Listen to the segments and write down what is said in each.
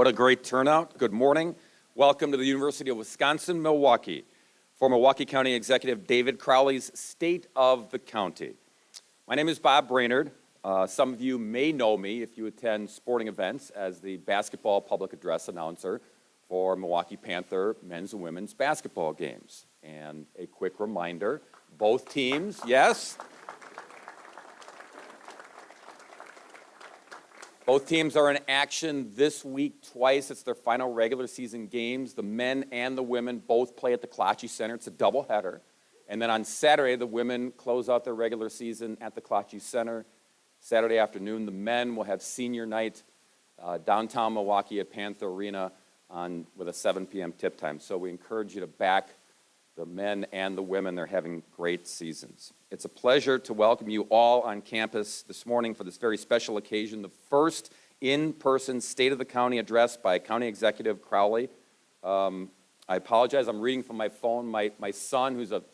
What a great turnout. Good morning. Welcome to the University of Wisconsin-Milwaukee for Milwaukee County Executive David Crowley's State of the County. My name is Bob Brainerd. Some of you may know me if you attend sporting events as the basketball public address announcer for Milwaukee Panther men's and women's basketball games. And a quick reminder, both teams, yes? Both teams are in action this week twice. It's their final regular season games. The men and the women both play at the Crowley Center. It's a doubleheader. And then on Saturday, the women close out their regular season at the Crowley Center. Saturday afternoon, the men will have senior night downtown Milwaukee at Panther Arena with a 7 p.m. tip time. So we encourage you to back the men and the women. They're having great seasons. It's a pleasure to welcome you all on campus this morning for this very special occasion, the first in-person State of the County address by County Executive Crowley. I apologize, I'm reading from my phone. My son, who's a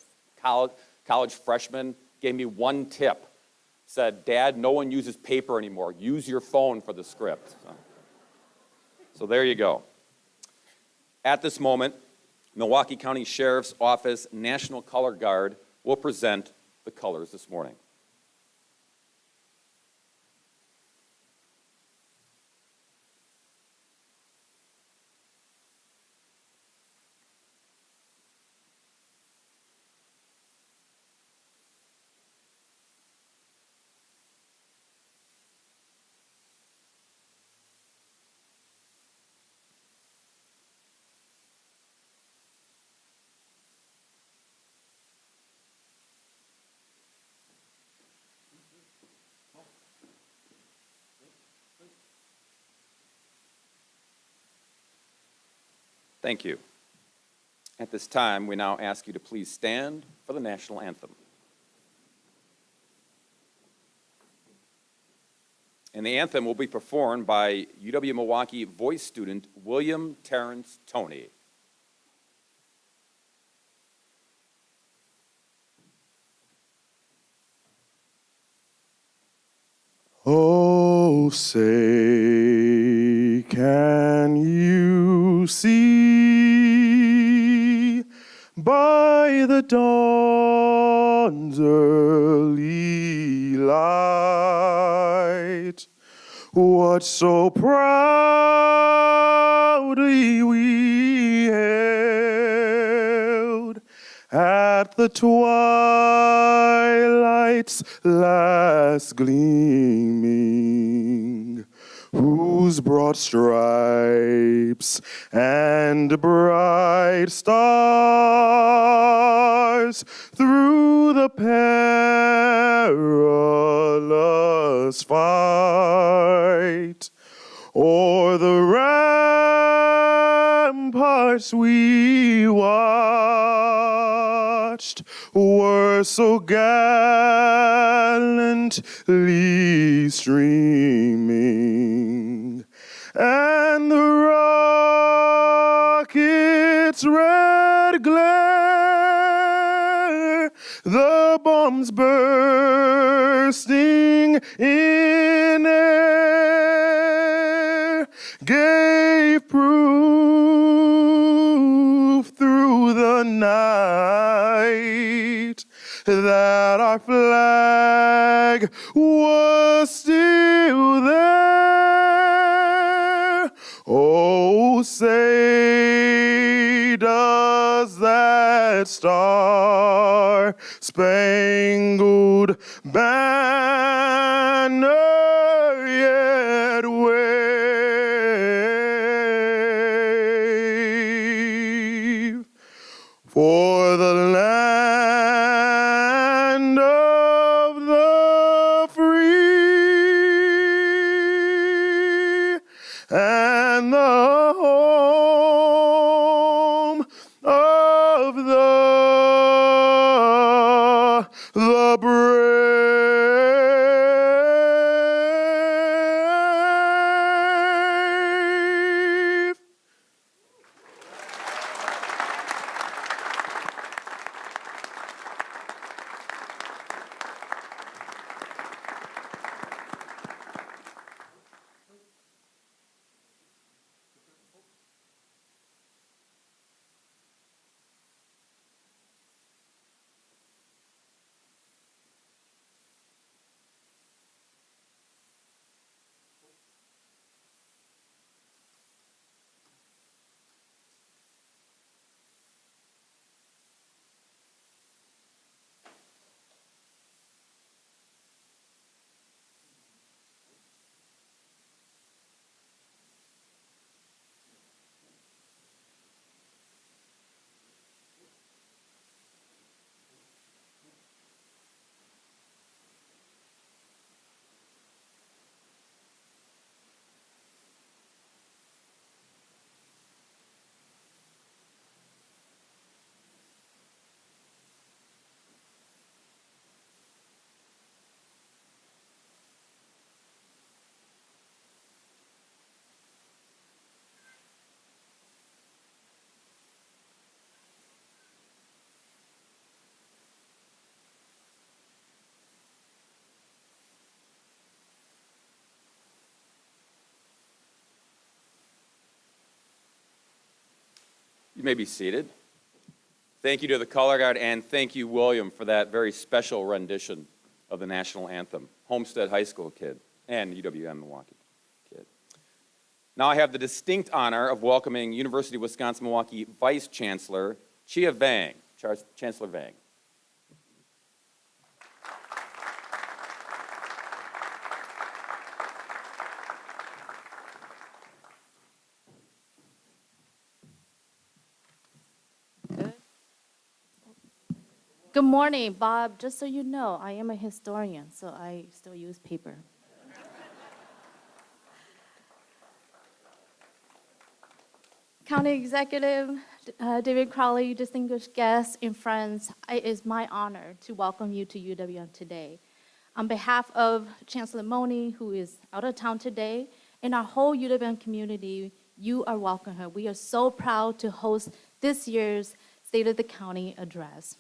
college freshman, gave me one tip. Said, "Dad, no one uses paper anymore. Use your phone for the script." So there you go. At this moment, Milwaukee County Sheriff's Office National Color Guard will present the colors this morning. Thank you. At this time, we now ask you to please stand for the national anthem. And the anthem will be performed by UW-Milwaukee voice student William Terrence Toney. Oh, say, can you see by the dawn's early light what so proudly we hailed at the twilight's last gleaming, whose broad stripes and bright stars through the perilous fight o'er the ramparts we watched were so gallantly streaming, and the rocket's red glare, the bombs bursting in air, gave proof through the night that our flag was still there. Oh, say, does that star-spangled banner yet wave for the land of the free and the home of the brave? You may be seated. Thank you to the Color Guard, and thank you, William, for that very special rendition of the national anthem. Homestead High School kid and UWM Milwaukee kid. Now I have the distinct honor of welcoming University of Wisconsin-Milwaukee Vice Chancellor Chia Vang. Chancellor Vang. Good morning, Bob. Just so you know, I am a historian, so I still use paper. County Executive David Crowley, distinguished guests and friends, it is my honor to welcome you to UWM today. On behalf of Chancellor Moni, who is out of town today, and our whole UWM community, you are welcome here. We are so proud to host this year's State of the County address.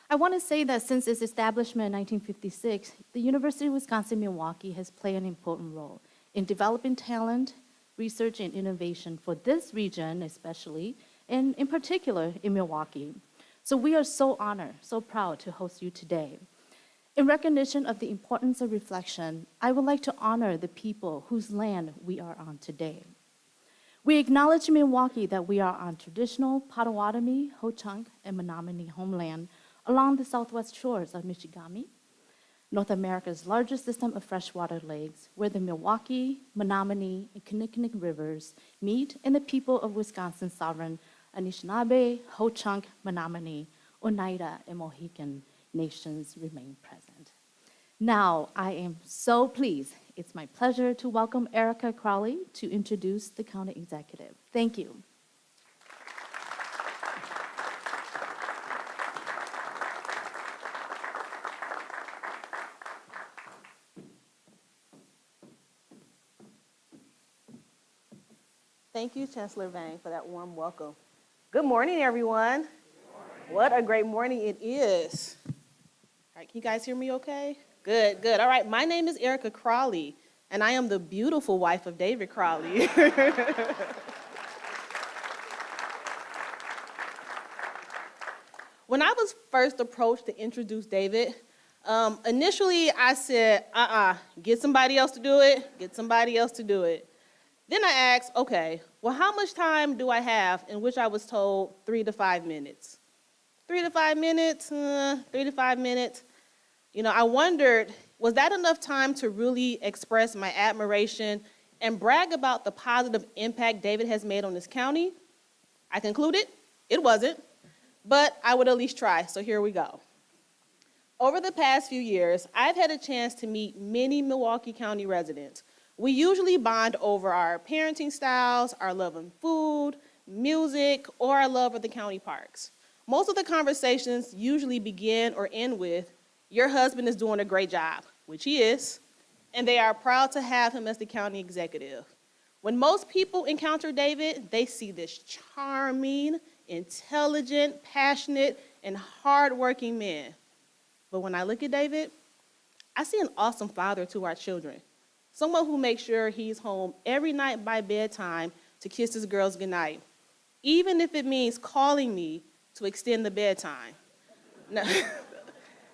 I want to say that since its establishment in 1956, the University of Wisconsin-Milwaukee has played an important role in developing talent, research, and innovation for this region especially, and in particular in Milwaukee. So we are so honored, so proud to host you today. In recognition of the importance of reflection, I would like to honor the people whose land we are on today. We acknowledge in Milwaukee that we are on traditional Potawatomi, Ho-Chunk, and Menominee homeland along the southwest shores of Michigami, North America's largest system of freshwater lakes, where the Milwaukee, Menominee, and Kinnickinnic rivers meet, and the people of Wisconsin's sovereign Anishinaabe, Ho-Chunk, Menominee, Oneida, and Mohican nations remain present. Now, I am so pleased. It's my pleasure to welcome Erica Crowley to introduce the county executive. Thank you. Thank you, Chancellor Vang, for that warm welcome. Good morning, everyone. Good morning. What a great morning it is. All right, can you guys hear me okay? Good, good. All right, my name is Erica Crowley, and I am the beautiful wife of David Crowley. When I was first approached to introduce David, initially I said, get somebody else to do it, get somebody else to do it. Then I asked, okay, well, how much time do I have? In which I was told 3 to 5 minutes. 3 to 5 minutes, 3 to 5 minutes. You know, I wondered, was that enough time to really express my admiration and brag about the positive impact David has made on this county? I concluded it wasn't, but I would at least try, so here we go. Over the past few years, I've had a chance to meet many Milwaukee County residents. We usually bond over our parenting styles, our love of food, music, or our love of the county parks. Most of the conversations usually begin or end with, your husband is doing a great job, which he is, and they are proud to have him as the county executive. When most people encounter David, they see this charming, intelligent, passionate, and hardworking man. But when I look at David, I see an awesome father to our children. Someone who makes sure he's home every night by bedtime to kiss his girls goodnight, even if it means calling me to extend the bedtime.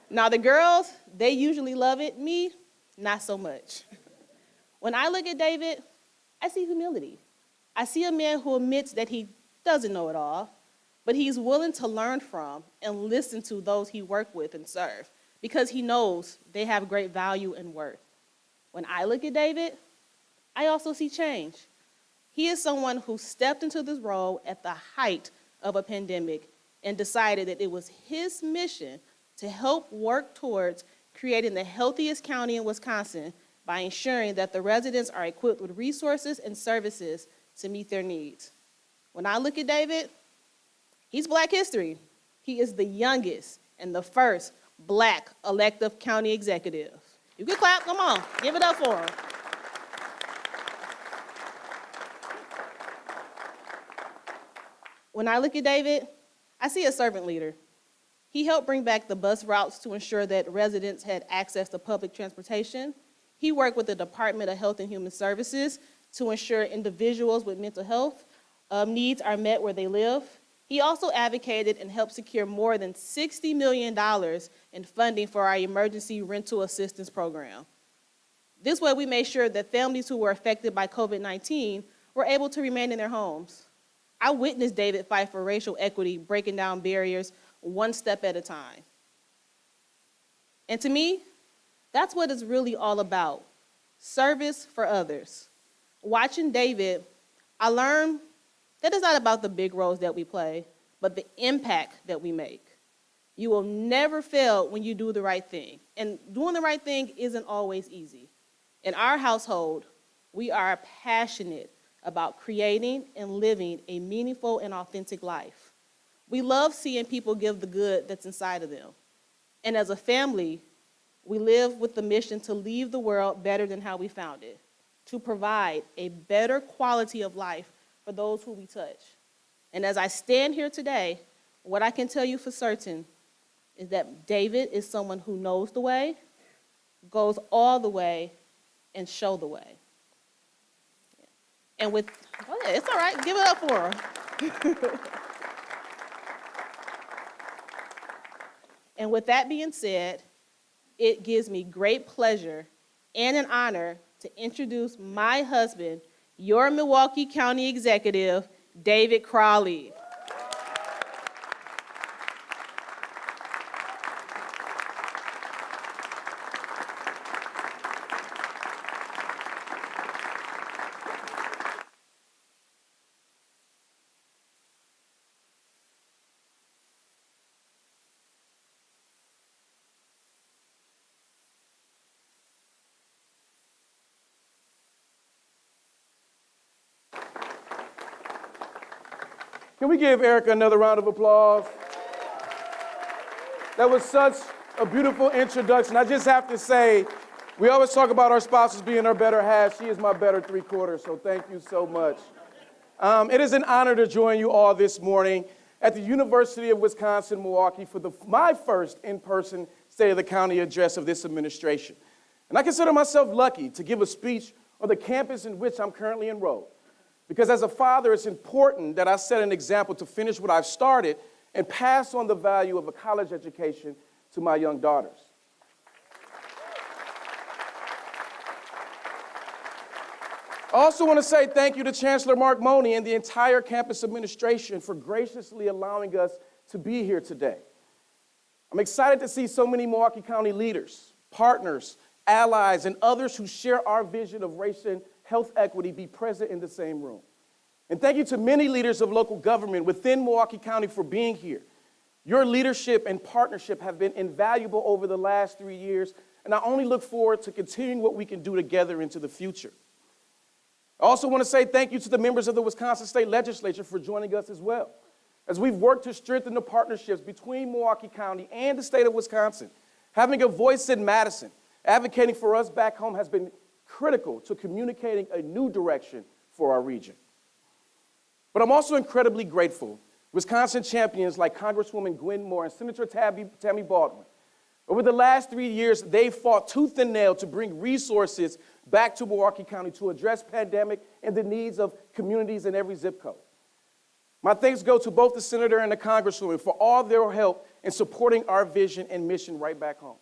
Now the girls, they usually love it. Me, not so much. When I look at David, I see humility. I see a man who admits that he doesn't know it all, but he's willing to learn from and listen to those he works with and serve because he knows they have great value and worth. When I look at David, I also see change. He is someone who stepped into this role at the height of a pandemic and decided that it was his mission to help work towards creating the healthiest county in Wisconsin by ensuring that the residents are equipped with resources and services to meet their needs. When I look at David, he's Black history. He is the youngest and the first Black elective county executive. You can clap, come on, give it up for him. When I look at David, I see a servant leader. He helped bring back the bus routes to ensure that residents had access to public transportation. He worked with the Department of Health and Human Services to ensure individuals with mental health needs are met where they live. He also advocated and helped secure more than $60 million in funding for our emergency rental assistance program. This way, we made sure that families who were affected by COVID-19 were able to remain in their homes. I witnessed David fight for racial equity, breaking down barriers one step at a time. And to me, that's what it's really all about, service for others. Watching David, I learned that it's not about the big roles that we play, but the impact that we make. You will never fail when you do the right thing. And doing the right thing isn't always easy. In our household, we are passionate about creating and living a meaningful and authentic life. We love seeing people give the good that's inside of them. And as a family, we live with the mission to leave the world better than how we found it, to provide a better quality of life for those who we touch. And as I stand here today, what I can tell you for certain is that David is someone who knows the way, goes all the way, and show the way. And with, oh yeah, it's all right, give it up for him. And with that being said, it gives me great pleasure and an honor to introduce my husband, your Milwaukee County Executive, David Crowley. Can we give Erica another round of applause? That was such a beautiful introduction. I just have to say, we always talk about our spouses being our better half. She is my better three-quarters, so thank you so much. It is an honor to join you all this morning at the University of Wisconsin-Milwaukee for my first in-person State of the County address of this administration. And I consider myself lucky to give a speech on the campus in which I'm currently enrolled. Because as a father, it's important that I set an example to finish what I've started and pass on the value of a college education to my young daughters. I also want to say thank you to Chancellor Mark Money and the entire campus administration for graciously allowing us to be here today. I'm excited to see so many Milwaukee County leaders, partners, allies, and others who share our vision of race and health equity be present in the same room. And thank you to many leaders of local government within Milwaukee County for being here. Your leadership and partnership have been invaluable over the last 3 years, and I only look forward to continuing what we can do together into the future. I also want to say thank you to the members of the Wisconsin State Legislature for joining us as well, as we've worked to strengthen the partnerships between Milwaukee County and the state of Wisconsin. Having a voice in Madison, advocating for us back home has been critical to communicating a new direction for our region. But I'm also incredibly grateful Wisconsin champions like Congresswoman Gwen Moore and Senator Tammy Baldwin. Over the last 3 years, they fought tooth and nail to bring resources back to Milwaukee County to address pandemic and the needs of communities in every zip code. My thanks go to both the senator and the congresswoman for all their help in supporting our vision and mission right back home.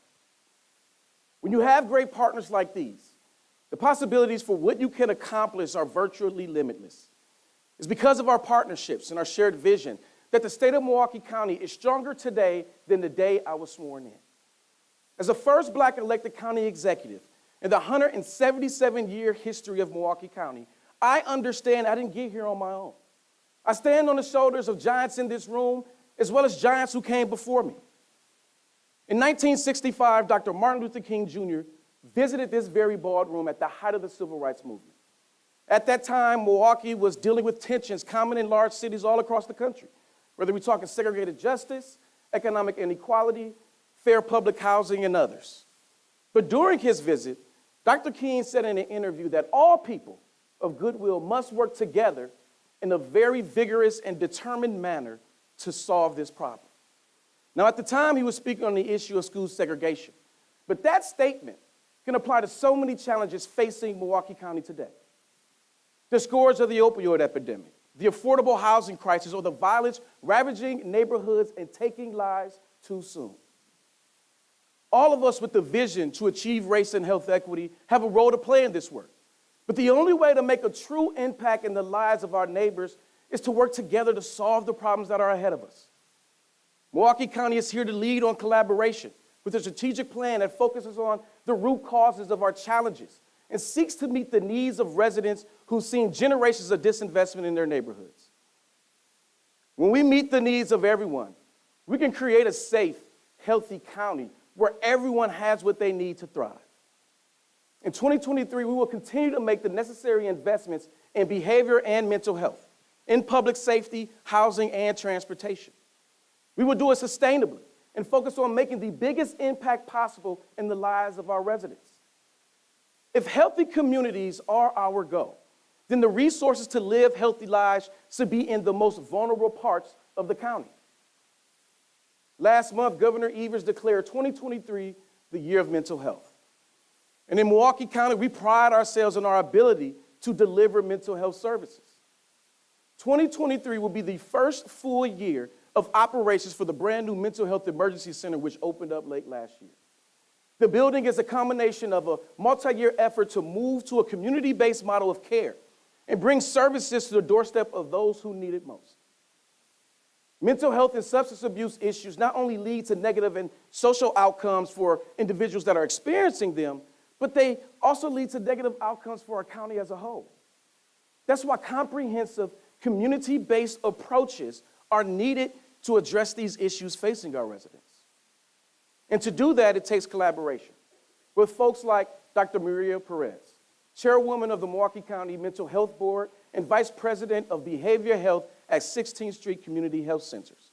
When you have great partners like these, the possibilities for what you can accomplish are virtually limitless. It's because of our partnerships and our shared vision that the state of Milwaukee County is stronger today than the day I was sworn in. As the first Black elected county executive in the 177-year history of Milwaukee County, I understand I didn't get here on my own. I stand on the shoulders of giants in this room, as well as giants who came before me. In 1965, Dr. Martin Luther King Jr. visited this very ballroom at the height of the civil rights movement. At that time, Milwaukee was dealing with tensions common in large cities all across the country, whether we're talking segregated justice, economic inequality, fair public housing, and others. But during his visit, Dr. King said in an interview that all people of goodwill must work together in a very vigorous and determined manner to solve this problem. Now, at the time, he was speaking on the issue of school segregation, but that statement can apply to so many challenges facing Milwaukee County today. The scourge of the opioid epidemic, the affordable housing crisis, or the violence ravaging neighborhoods and taking lives too soon. All of us with the vision to achieve race and health equity have a role to play in this work. But the only way to make a true impact in the lives of our neighbors is to work together to solve the problems that are ahead of us. Milwaukee County is here to lead on collaboration with a strategic plan that focuses on the root causes of our challenges and seeks to meet the needs of residents who've seen generations of disinvestment in their neighborhoods. When we meet the needs of everyone, we can create a safe, healthy county where everyone has what they need to thrive. In 2023, we will continue to make the necessary investments in behavior and mental health, in public safety, housing, and transportation. We will do it sustainably and focus on making the biggest impact possible in the lives of our residents. If healthy communities are our goal, then the resources to live healthy lives should be in the most vulnerable parts of the county. Last month, Governor Evers declared 2023 the year of mental health. And in Milwaukee County, we pride ourselves on our ability to deliver mental health services. 2023 will be the first full year of operations for the brand new Mental Health Emergency Center, which opened up late last year. The building is a combination of a multi-year effort to move to a community-based model of care and bring services to the doorstep of those who need it most. Mental health and substance abuse issues not only lead to negative and social outcomes for individuals that are experiencing them, but they also lead to negative outcomes for our county as a whole. That's why comprehensive, community-based approaches are needed to address these issues facing our residents. And to do that, it takes collaboration with folks like Dr. Maria Perez, chairwoman of the Milwaukee County Mental Health Board and vice president of behavioral health at 16th Street Community Health Centers.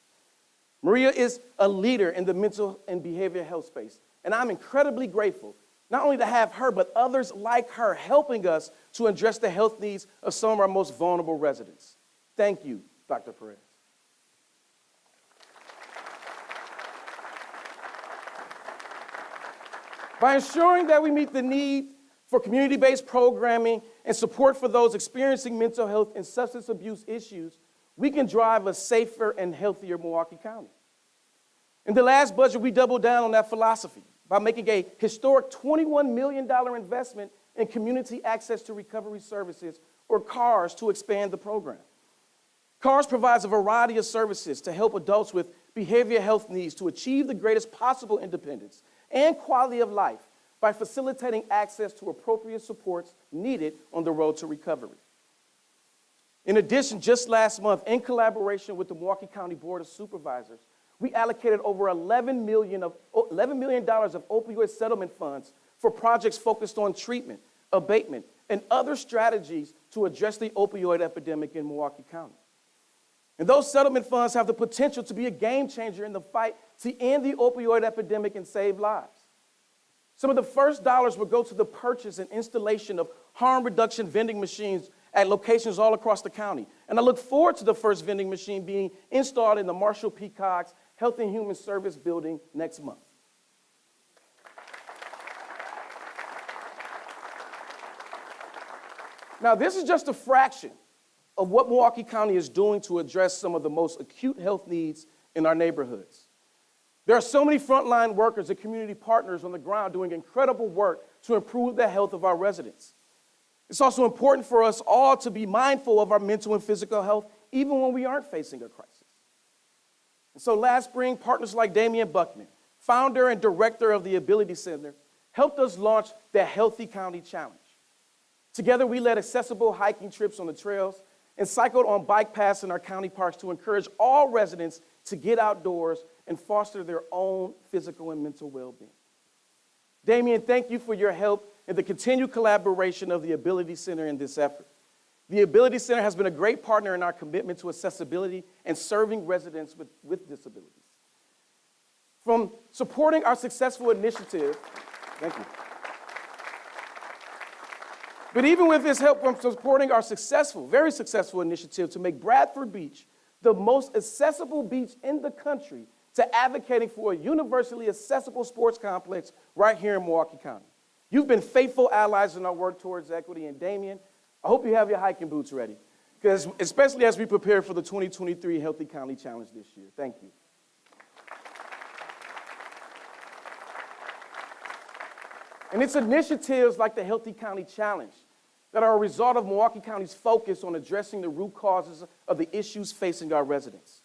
Maria is a leader in the mental and behavioral health space, and I'm incredibly grateful not only to have her, but others like her helping us to address the health needs of some of our most vulnerable residents. Thank you, Dr. Perez. By ensuring that we meet the need for community-based programming and support for those experiencing mental health and substance abuse issues, we can drive a safer and healthier Milwaukee County. In the last budget, we doubled down on that philosophy by making a historic $21 million investment in community access to recovery services, or CARS, to expand the program. CARS provides a variety of services to help adults with behavioral health needs to achieve the greatest possible independence and quality of life by facilitating access to appropriate supports needed on the road to recovery. In addition, just last month, in collaboration with the Milwaukee County Board of Supervisors, we allocated over $11 million of opioid settlement funds for projects focused on treatment, abatement, and other strategies to address the opioid epidemic in Milwaukee County. And those settlement funds have the potential to be a game changer in the fight to end the opioid epidemic and save lives. Some of the first dollars will go to the purchase and installation of harm reduction vending machines at locations all across the county. And I look forward to the first vending machine being installed in the Marshall P. Cox Health and Human Service building next month. Now, this is just a fraction of what Milwaukee County is doing to address some of the most acute health needs in our neighborhoods. There are so many frontline workers and community partners on the ground doing incredible work to improve the health of our residents. It's also important for us all to be mindful of our mental and physical health, even when we aren't facing a crisis. And so last spring, partners like Damian Buckman, founder and director of the Ability Center, helped us launch the Healthy County Challenge. Together, we led accessible hiking trips on the trails and cycled on bike paths in our county parks to encourage all residents to get outdoors and foster their own physical and mental well-being. Damian, thank you for your help and the continued collaboration of the Ability Center in this effort. The Ability Center has been a great partner in our commitment to accessibility and serving residents with disabilities. From supporting our successful initiative, thank you. But even with his help from supporting our very successful initiative to make Bradford Beach the most accessible beach in the country, to advocating for a universally accessible sports complex right here in Milwaukee County. You've been faithful allies in our work towards equity, and Damian, I hope you have your hiking boots ready, because especially as we prepare for the 2023 Healthy County Challenge this year. Thank you. And it's initiatives like the Healthy County Challenge that are a result of Milwaukee County's focus on addressing the root causes of the issues facing our residents.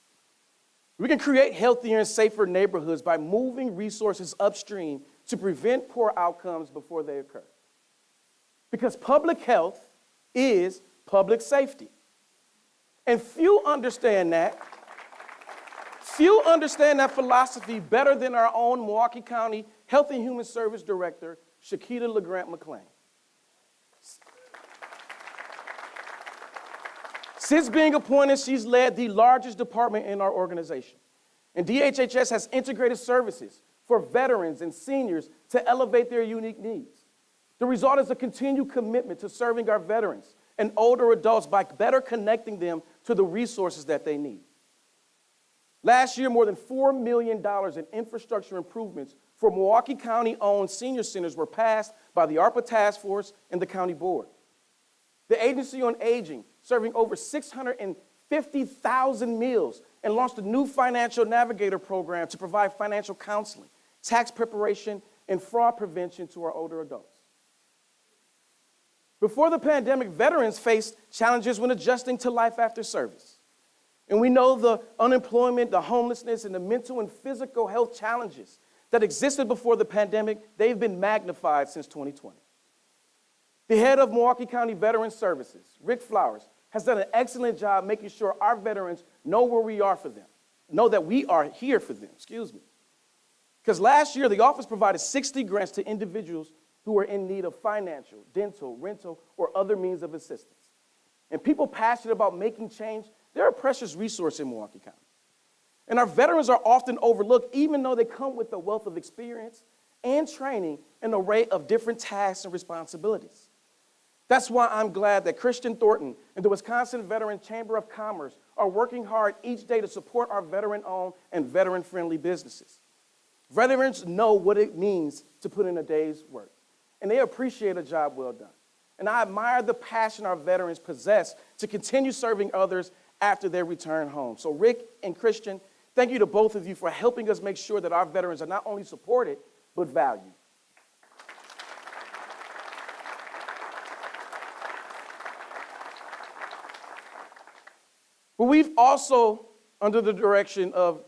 We can create healthier and safer neighborhoods by moving resources upstream to prevent poor outcomes before they occur. Because public health is public safety. And few understand that. Few understand that philosophy better than our own Milwaukee County Health and Human Service Director, Shakita LeGrant McClain. Since being appointed, she's led the largest department in our organization. And DHHS has integrated services for veterans and seniors to elevate their unique needs. The result is a continued commitment to serving our veterans and older adults by better connecting them to the resources that they need. Last year, more than $4 million in infrastructure improvements for Milwaukee County-owned senior centers were passed by the ARPA Task Force and the County Board. The Agency on Aging, serving over 650,000 meals, and launched a new financial navigator program to provide financial counseling, tax preparation, and fraud prevention to our older adults. Before the pandemic, veterans faced challenges when adjusting to life after service. And we know the unemployment, the homelessness, and the mental and physical health challenges that existed before the pandemic, they've been magnified since 2020. The head of Milwaukee County Veteran Services, Rick Flowers, has done an excellent job making sure our veterans know where we are for them, know that we are here for them, Because last year, the office provided 60 grants to individuals who are in need of financial, dental, rental, or other means of assistance. And people passionate about making change, they're a precious resource in Milwaukee County. And our veterans are often overlooked, even though they come with a wealth of experience and training in an array of different tasks and responsibilities. That's why I'm glad that Christian Thornton and the Wisconsin Veteran Chamber of Commerce are working hard each day to support our veteran-owned and veteran-friendly businesses. Veterans know what it means to put in a day's work, and they appreciate a job well done. And I admire the passion our veterans possess to continue serving others after their return home. So Rick and Christian, thank you to both of you for helping us make sure that our veterans are not only supported, but valued. But we've also, under the direction of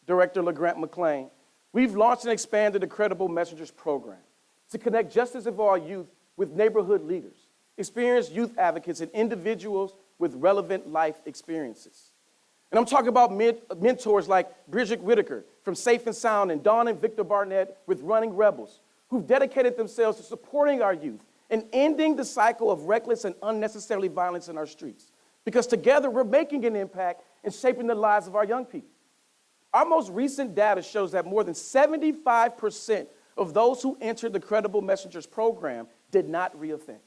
Director LeGrant McClain, we've launched and expanded the Credible Messengers program to connect justice of our youth with neighborhood leaders, experienced youth advocates, and individuals with relevant life experiences. And I'm talking about mentors like Bridget Whitaker from Safe and Sound and Dawn and Victor Barnett with Running Rebels, who've dedicated themselves to supporting our youth and ending the cycle of reckless and unnecessary violence in our streets. Because together we're making an impact and shaping the lives of our young people. Our most recent data shows that more than 75% of those who entered the Credible Messengers program did not reoffend.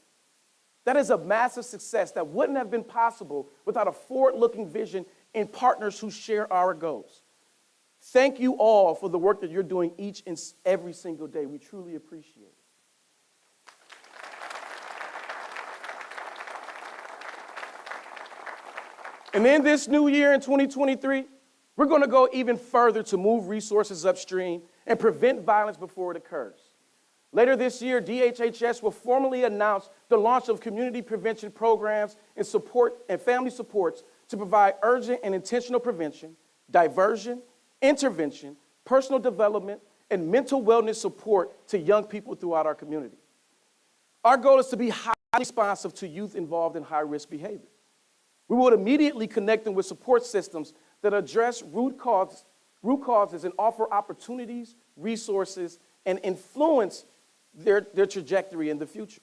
That is a massive success that wouldn't have been possible without a forward-looking vision and partners who share our goals. Thank you all for the work that you're doing each and every single day. We truly appreciate it. And in this new year in 2023, we're going to go even further to move resources upstream and prevent violence before it occurs. Later this year, DHHS will formally announce the launch of community prevention programs and support and family supports to provide urgent and intentional prevention, diversion, intervention, personal development, and mental wellness support to young people throughout our community. Our goal is to be highly responsive to youth involved in high-risk behavior. We will immediately connect them with support systems that address root causes and offer opportunities, resources, and influence their trajectory in the future.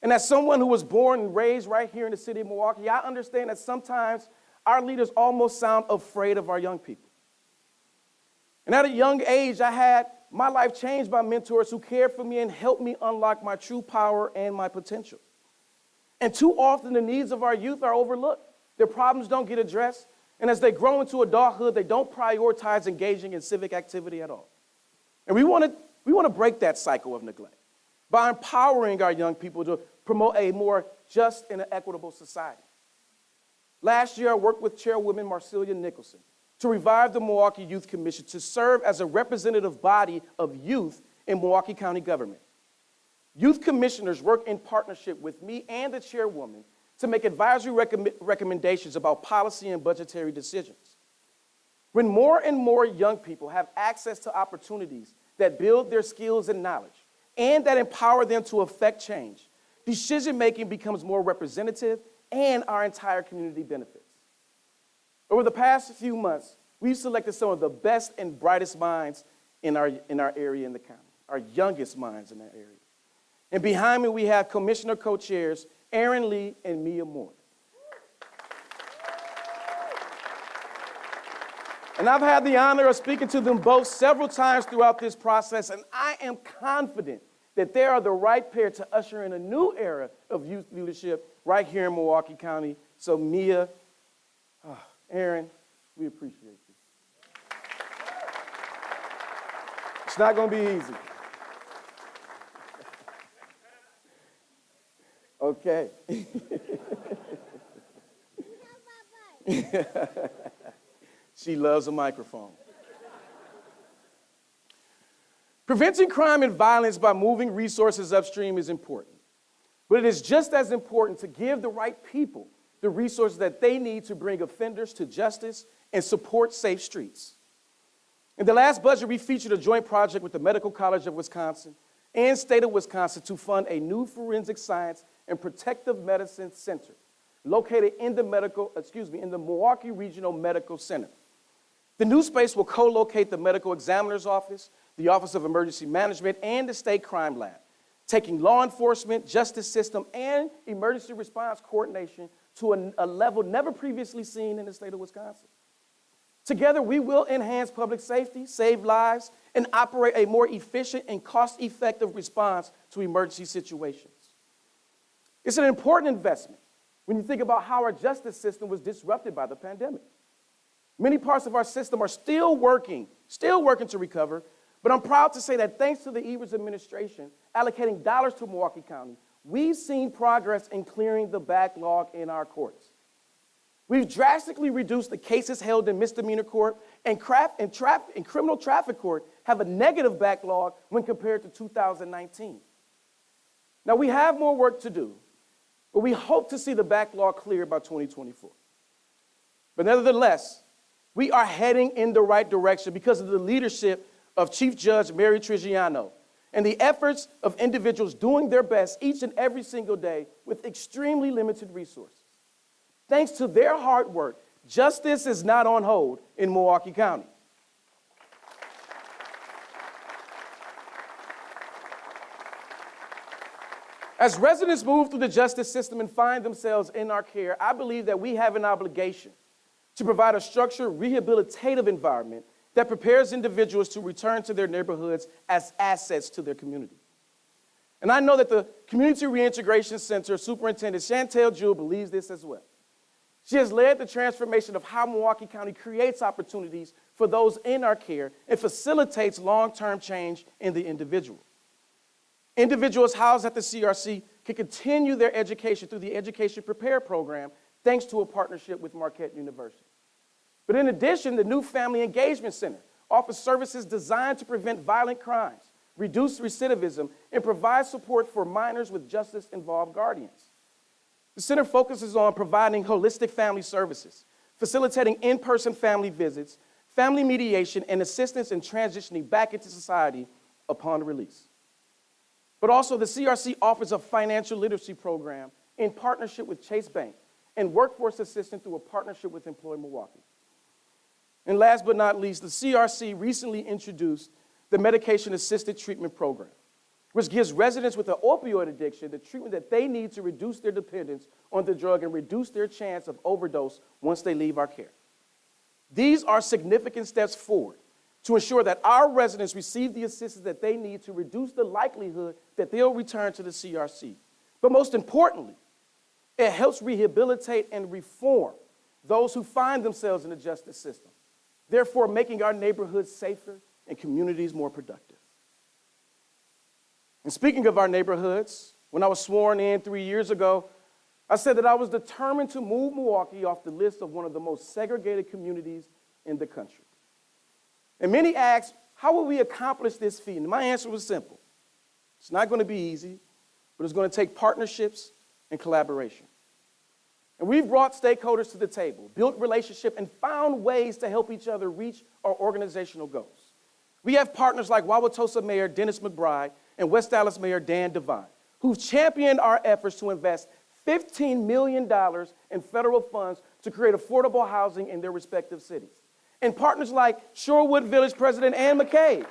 And as someone who was born and raised right here in the city of Milwaukee, I understand that sometimes our leaders almost sound afraid of our young people. And at a young age, I had my life changed by mentors who cared for me and helped me unlock my true power and my potential. And too often, the needs of our youth are overlooked. Their problems don't get addressed. And as they grow into adulthood, they don't prioritize engaging in civic activity at all. And we want to break that cycle of neglect by empowering our young people to promote a more just and equitable society. Last year, I worked with Chairwoman Marcelia Nicholson to revive the Milwaukee Youth Commission to serve as a representative body of youth in Milwaukee County government. Youth commissioners work in partnership with me and the chairwoman to make advisory recommendations about policy and budgetary decisions. When more and more young people have access to opportunities that build their skills and knowledge and that empower them to affect change, decision-making becomes more representative and our entire community benefits. Over the past few months, we've selected some of the best and brightest minds in our area in the county, our youngest minds in that area. And behind me, we have Commissioner Co-Chairs Aaron Lee and Mia Moore. And I've had the honor of speaking to them both several times throughout this process, and I am confident that they are the right pair to usher in a new era of youth leadership right here in Milwaukee County. So Mia, Aaron, we appreciate you. It's not going to be easy. Okay. She loves a microphone. Preventing crime and violence by moving resources upstream is important, but it is just as important to give the right people the resources that they need to bring offenders to justice and support safe streets. In the last budget, we featured a joint project with the Medical College of Wisconsin and State of Wisconsin to fund a new forensic science and protective medicine center located in the Milwaukee Regional Medical Center. The new space will co-locate the medical examiner's office, the Office of Emergency Management, and the State Crime Lab, taking law enforcement, justice system, and emergency response coordination to a level never previously seen in the state of Wisconsin. Together, we will enhance public safety, save lives, and operate a more efficient and cost-effective response to emergency situations. It's an important investment when you think about how our justice system was disrupted by the pandemic. Many parts of our system are still working to recover, but I'm proud to say that thanks to the Evers administration allocating dollars to Milwaukee County, we've seen progress in clearing the backlog in our courts. We've drastically reduced the cases held in misdemeanor court, and criminal traffic court have a negative backlog when compared to 2019. Now, we have more work to do, but we hope to see the backlog cleared by 2024. But nevertheless, we are heading in the right direction because of the leadership of Chief Judge Mary Trigiano and the efforts of individuals doing their best each and every single day with extremely limited resources. Thanks to their hard work, justice is not on hold in Milwaukee County. As residents move through the justice system and find themselves in our care, I believe that we have an obligation to provide a structured, rehabilitative environment that prepares individuals to return to their neighborhoods as assets to their community. And I know that the Community Reintegration Center Superintendent Chantel Jewell believes this as well. She has led the transformation of how Milwaukee County creates opportunities for those in our care and facilitates long-term change in the individual. Individuals housed at the CRC can continue their education through the Education Prepare program thanks to a partnership with Marquette University. But in addition, the new Family Engagement Center offers services designed to prevent violent crimes, reduce recidivism, and provide support for minors with justice-involved guardians. The center focuses on providing holistic family services, facilitating in-person family visits, family mediation, and assistance in transitioning back into society upon release. But also, the CRC offers a financial literacy program in partnership with Chase Bank and workforce assistance through a partnership with Employ Milwaukee. And last but not least, the CRC recently introduced the Medication-Assisted Treatment Program, which gives residents with an opioid addiction the treatment that they need to reduce their dependence on the drug and reduce their chance of overdose once they leave our care. These are significant steps forward to ensure that our residents receive the assistance that they need to reduce the likelihood that they'll return to the CRC. But most importantly, it helps rehabilitate and reform those who find themselves in the justice system, therefore making our neighborhoods safer and communities more productive. And speaking of our neighborhoods, when I was sworn in 3 years ago, I said that I was determined to move Milwaukee off the list of one of the most segregated communities in the country. And many asked, how will we accomplish this feat? And my answer was simple. It's not going to be easy, but it's going to take partnerships and collaboration. And we've brought stakeholders to the table, built relationship, and found ways to help each other reach our organizational goals. We have partners like Wauwatosa Mayor Dennis McBride and West Dallas Mayor Dan Devine, who've championed our efforts to invest $15 million in federal funds to create affordable housing in their respective cities. And partners like Shorewood Village President Ann McCabe.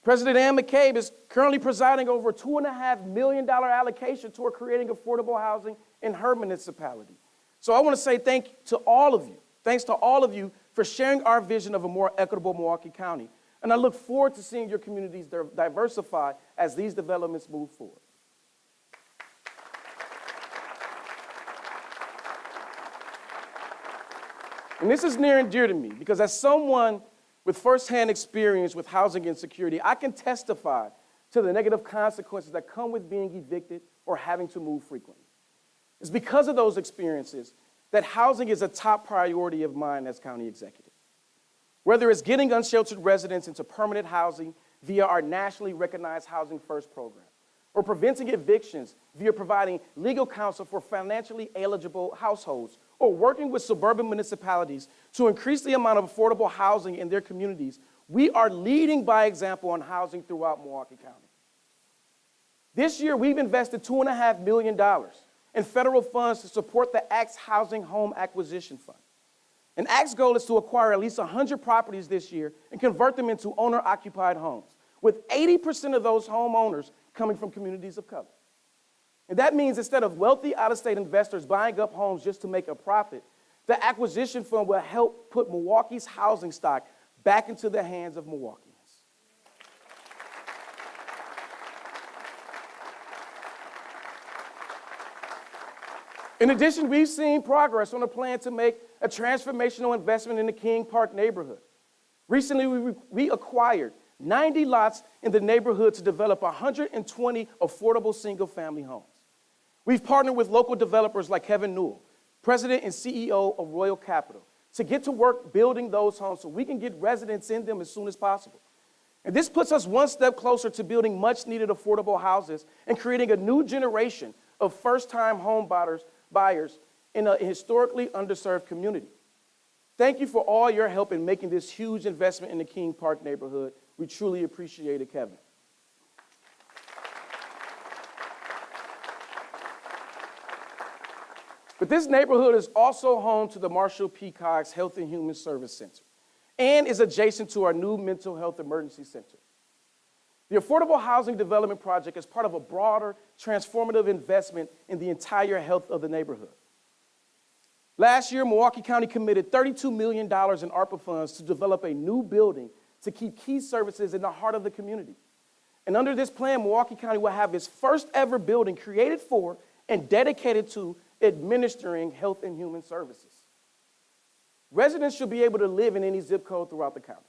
President Ann McCabe is currently presiding over a $2.5 million allocation toward creating affordable housing in her municipality. So I want to say thanks to all of you for sharing our vision of a more equitable Milwaukee County. And I look forward to seeing your communities diversify as these developments move forward. And this is near and dear to me because as someone with firsthand experience with housing insecurity, I can testify to the negative consequences that come with being evicted or having to move frequently. It's because of those experiences that housing is a top priority of mine as county executive. Whether it's getting unsheltered residents into permanent housing via our nationally recognized Housing First program, or preventing evictions via providing legal counsel for financially eligible households, or working with suburban municipalities to increase the amount of affordable housing in their communities, we are leading by example on housing throughout Milwaukee County. This year, we've invested $2.5 million in federal funds to support the ACT's Housing Home Acquisition Fund. And ACT's goal is to acquire at least 100 properties this year and convert them into owner-occupied homes, with 80% of those homeowners coming from communities of color. And that means instead of wealthy out-of-state investors buying up homes just to make a profit, the acquisition fund will help put Milwaukee's housing stock back into the hands of Milwaukeeans. In addition, we've seen progress on a plan to make a transformational investment in the King Park neighborhood. Recently, we acquired 90 lots in the neighborhood to develop 120 affordable single-family homes. We've partnered with local developers like Kevin Newell, president and CEO of Royal Capital, to get to work building those homes so we can get residents in them as soon as possible. And this puts us one step closer to building much-needed affordable houses and creating a new generation of first-time home buyers in a historically underserved community. Thank you for all your help in making this huge investment in the King Park neighborhood. We truly appreciate it, Kevin. But this neighborhood is also home to the Marshall P. Cox Health and Human Service Center and is adjacent to our new mental health emergency center. The Affordable Housing Development Project is part of a broader, transformative investment in the entire health of the neighborhood. Last year, Milwaukee County committed $32 million in ARPA funds to develop a new building to keep key services in the heart of the community. And under this plan, Milwaukee County will have its first ever building created for and dedicated to administering health and human services. Residents should be able to live in any zip code throughout the county.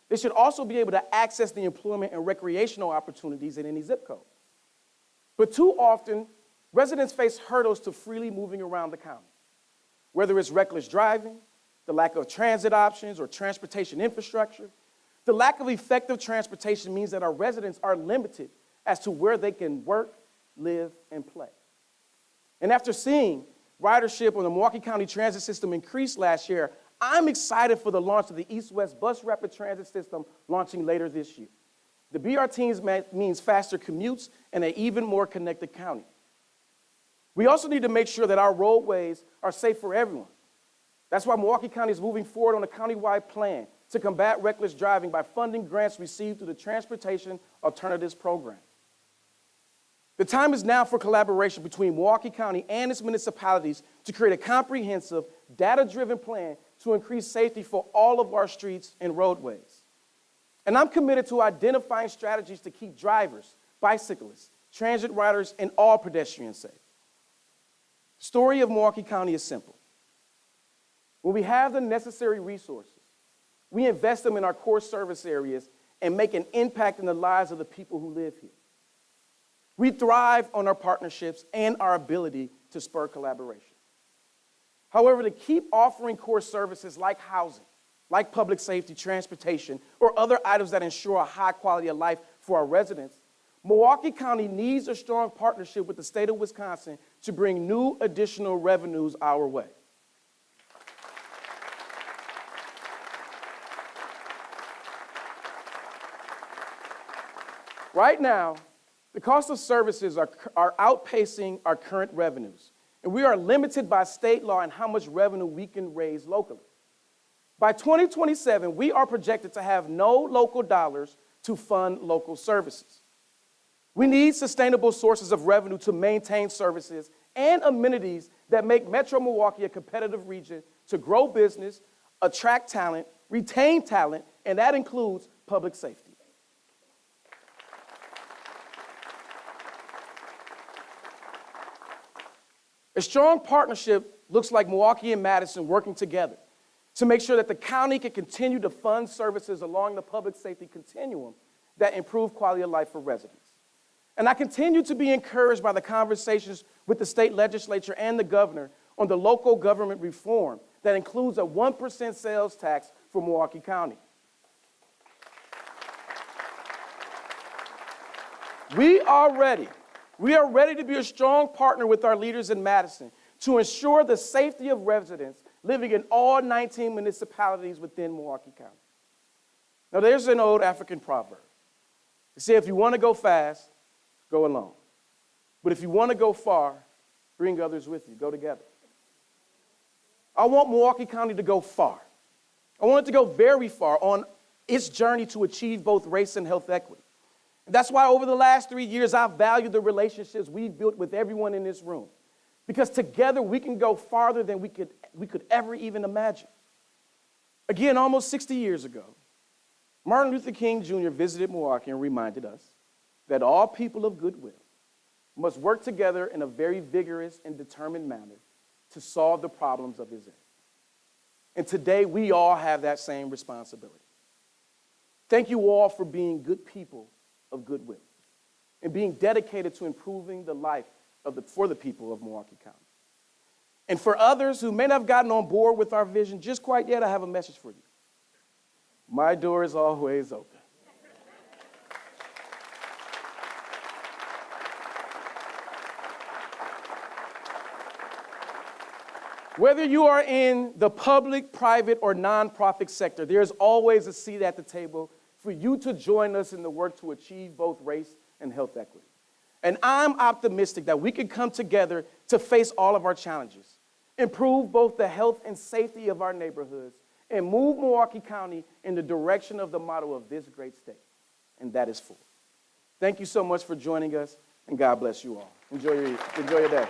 They should also be able to access the employment and recreational opportunities in any zip code. But too often, residents face hurdles to freely moving around the county. Whether it's reckless driving, the lack of transit options or transportation infrastructure, the lack of effective transportation means that our residents are limited as to where they can work, live, and play. And after seeing ridership on the Milwaukee County transit system increase last year, I'm excited for the launch of the East-West Bus Rapid Transit System launching later this year. The BRT means faster commutes and an even more connected county. We also need to make sure that our roadways are safe for everyone. That's why Milwaukee County is moving forward on a countywide plan to combat reckless driving by funding grants received through the Transportation Alternatives Program. The time is now for collaboration between Milwaukee County and its municipalities to create a comprehensive, data-driven plan to increase safety for all of our streets and roadways. And I'm committed to identifying strategies to keep drivers, bicyclists, transit riders, and all pedestrians safe. The story of Milwaukee County is simple. When we have the necessary resources, we invest them in our core service areas and make an impact in the lives of the people who live here. We thrive on our partnerships and our ability to spur collaboration. However, to keep offering core services like housing, like public safety, transportation, or other items that ensure a high quality of life for our residents, Milwaukee County needs a strong partnership with the state of Wisconsin to bring new additional revenues our way. Right now, the cost of services are outpacing our current revenues, and we are limited by state law in how much revenue we can raise locally. By 2027, we are projected to have no local dollars to fund local services. We need sustainable sources of revenue to maintain services and amenities that make Metro Milwaukee a competitive region to grow business, attract talent, retain talent, and that includes public safety. A strong partnership looks like Milwaukee and Madison working together to make sure that the county can continue to fund services along the public safety continuum that improve quality of life for residents. And I continue to be encouraged by the conversations with the state legislature and the governor on the local government reform that includes a 1% sales tax for Milwaukee County. We are ready to be a strong partner with our leaders in Madison to ensure the safety of residents living in all 19 municipalities within Milwaukee County. Now, there's an old African proverb. They say, if you want to go fast, go alone. But if you want to go far, bring others with you. Go together. I want Milwaukee County to go far. I want it to go very far on its journey to achieve both race and health equity. And that's why over the last 3 years, I've valued the relationships we've built with everyone in this room. Because together we can go farther than we could ever even imagine. Again, almost 60 years ago, Martin Luther King Jr. visited Milwaukee and reminded us that all people of goodwill must work together in a very vigorous and determined manner to solve the problems of his day. And today, we all have that same responsibility. Thank you all for being good people of goodwill and being dedicated to improving the life for the people of Milwaukee County. And for others who may not have gotten on board with our vision just quite yet, I have a message for you. My door is always open. Whether you are in the public, private, or nonprofit sector, there's always a seat at the table for you to join us in the work to achieve both race and health equity. And I'm optimistic that we can come together to face all of our challenges, improve both the health and safety of our neighborhoods, and move Milwaukee County in the direction of the motto of this great state, and that is full. Thank you so much for joining us, and God bless you all. Enjoy your day.